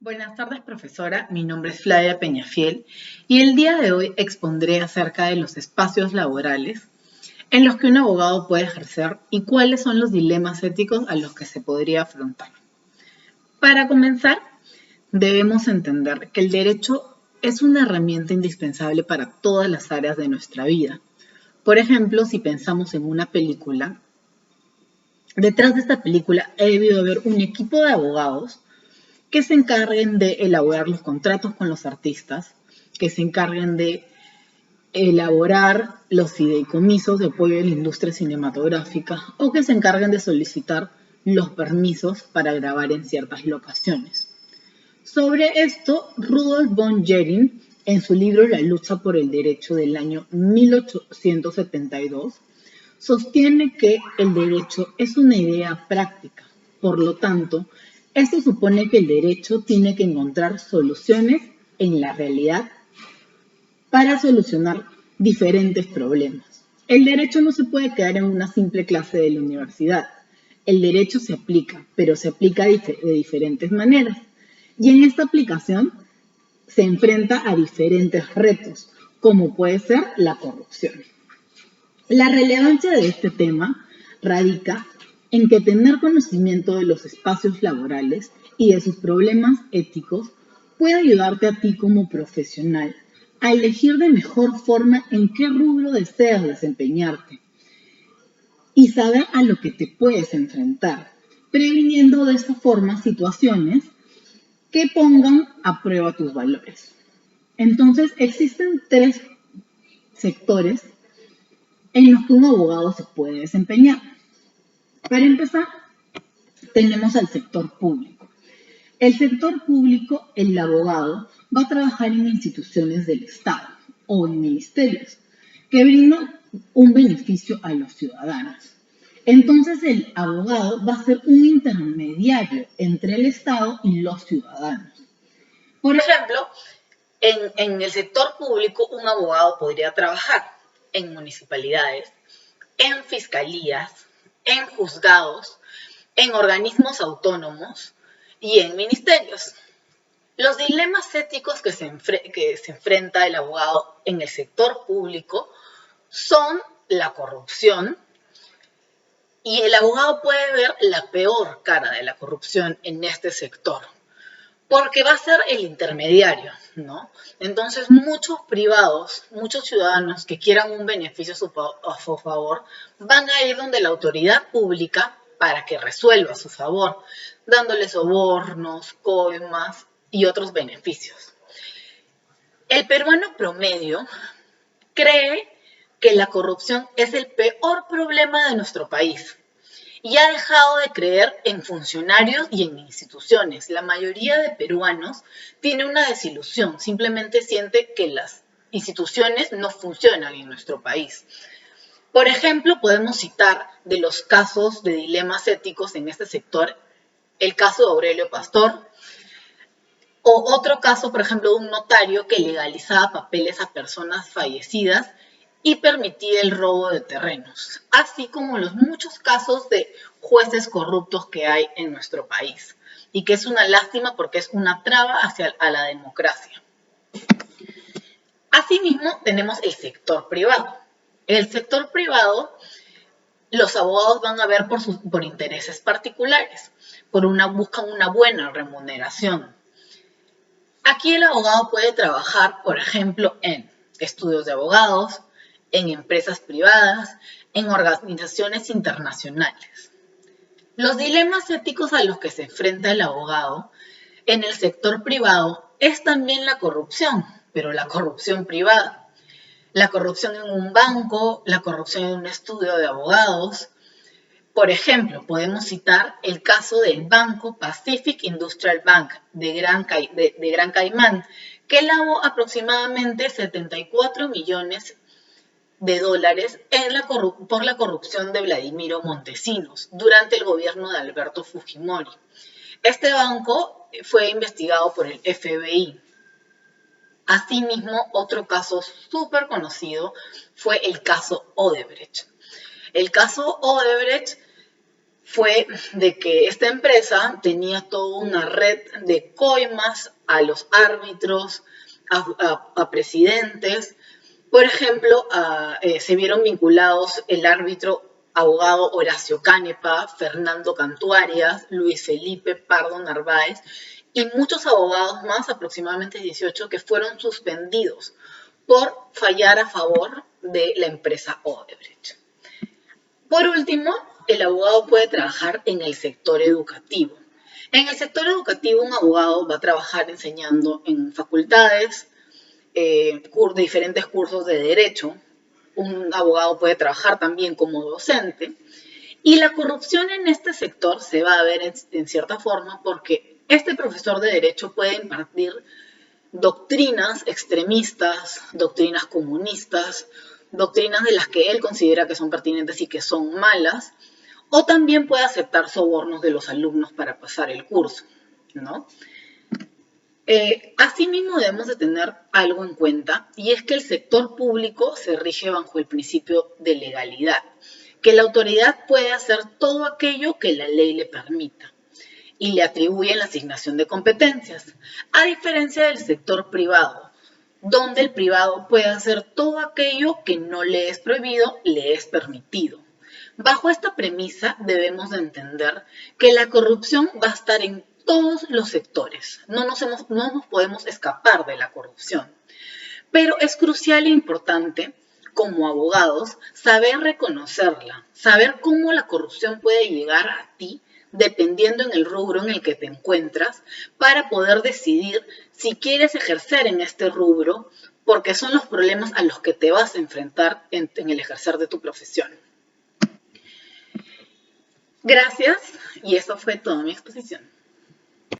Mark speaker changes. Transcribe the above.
Speaker 1: Buenas tardes, profesora. Mi nombre es Flavia Peñafiel y el día de hoy expondré acerca de los espacios laborales en los que un abogado puede ejercer y cuáles son los dilemas éticos a los que se podría afrontar. Para comenzar, debemos entender que el derecho es una herramienta indispensable para todas las áreas de nuestra vida. Por ejemplo, si pensamos en una película, detrás de esta película ha debido haber un equipo de abogados que se encarguen de elaborar los contratos con los artistas, que se encarguen de elaborar los fideicomisos de apoyo a la industria cinematográfica o que se encarguen de solicitar los permisos para grabar en ciertas locaciones. Sobre esto, Rudolf von Jering, en su libro La lucha por el derecho del año 1872, sostiene que el derecho es una idea práctica. Por lo tanto, esto supone que el derecho tiene que encontrar soluciones en la realidad para solucionar diferentes problemas. El derecho no se puede quedar en una simple clase de la universidad. El derecho se aplica, pero se aplica de diferentes maneras. Y en esta aplicación se enfrenta a diferentes retos, como puede ser la corrupción. La relevancia de este tema radica en que tener conocimiento de los espacios laborales y de sus problemas éticos puede ayudarte a ti como profesional a elegir de mejor forma en qué rubro deseas desempeñarte y saber a lo que te puedes enfrentar, previniendo de esta forma situaciones que pongan a prueba tus valores. Entonces, existen tres sectores en los que un abogado se puede desempeñar. Para empezar, tenemos al sector público. El sector público, el abogado va a trabajar en instituciones del Estado o en ministerios que brindan un beneficio a los ciudadanos. Entonces, el abogado va a ser un intermediario entre el Estado y los ciudadanos. Por ejemplo, en el sector público, un abogado podría trabajar en municipalidades, en fiscalías, en juzgados, en organismos autónomos y en ministerios. Los dilemas éticos que se enfrenta el abogado en el sector público son la corrupción, y el abogado puede ver la peor cara de la corrupción en este sector, porque va a ser el intermediario, ¿no? Entonces, muchos privados, muchos ciudadanos que quieran un beneficio a su favor, van a ir donde la autoridad pública para que resuelva a su favor, dándole sobornos, coimas y otros beneficios. El peruano promedio cree que la corrupción es el peor problema de nuestro país y ha dejado de creer en funcionarios y en instituciones. La mayoría de peruanos tiene una desilusión, simplemente siente que las instituciones no funcionan en nuestro país. Por ejemplo, podemos citar de los casos de dilemas éticos en este sector, el caso de Aurelio Pastor, o otro caso, por ejemplo, de un notario que legalizaba papeles a personas fallecidas y permitía el robo de terrenos, así como los muchos casos de jueces corruptos que hay en nuestro país, y que es una lástima porque es una traba hacia la democracia. Asimismo, tenemos el sector privado. En el sector privado, los abogados van a ver por intereses particulares, buscan una buena remuneración. Aquí el abogado puede trabajar, por ejemplo, en estudios de abogados, en empresas privadas, en organizaciones internacionales. Los dilemas éticos a los que se enfrenta el abogado en el sector privado es también la corrupción, pero la corrupción privada. La corrupción en un banco, la corrupción en un estudio de abogados. Por ejemplo, podemos citar el caso del Banco Pacific Industrial Bank de Gran Caimán, que lavó aproximadamente 74 millones de dólares por la corrupción de Vladimiro Montesinos durante el gobierno de Alberto Fujimori. Este banco fue investigado por el FBI. Asimismo, otro caso súper conocido fue el caso Odebrecht. El caso Odebrecht fue de que esta empresa tenía toda una red de coimas a los árbitros, a presidentes. Por ejemplo, se vieron vinculados el árbitro abogado Horacio Canepa, Fernando Cantuarias, Luis Felipe Pardo Narváez y muchos abogados más, aproximadamente 18, que fueron suspendidos por fallar a favor de la empresa Odebrecht. Por último, el abogado puede trabajar en el sector educativo. En el sector educativo, un abogado va a trabajar enseñando en facultades, de diferentes cursos de derecho. Un abogado puede trabajar también como docente. Y la corrupción en este sector se va a ver en cierta forma porque este profesor de derecho puede impartir doctrinas extremistas, doctrinas comunistas, doctrinas de las que él considera que son pertinentes y que son malas, o también puede aceptar sobornos de los alumnos para pasar el curso, ¿no? Asimismo, debemos de tener algo en cuenta, y es que el sector público se rige bajo el principio de legalidad, que la autoridad puede hacer todo aquello que la ley le permita y le atribuyen la asignación de competencias, a diferencia del sector privado, donde el privado puede hacer todo aquello que no le es prohibido, le es permitido. Bajo esta premisa debemos de entender que la corrupción va a estar en todos los sectores, no nos podemos escapar de la corrupción, pero es crucial e importante como abogados saber reconocerla, saber cómo la corrupción puede llegar a ti dependiendo en el rubro en el que te encuentras, para poder decidir si quieres ejercer en este rubro, porque son los problemas a los que te vas a enfrentar en el ejercer de tu profesión. Gracias, y eso fue toda mi exposición.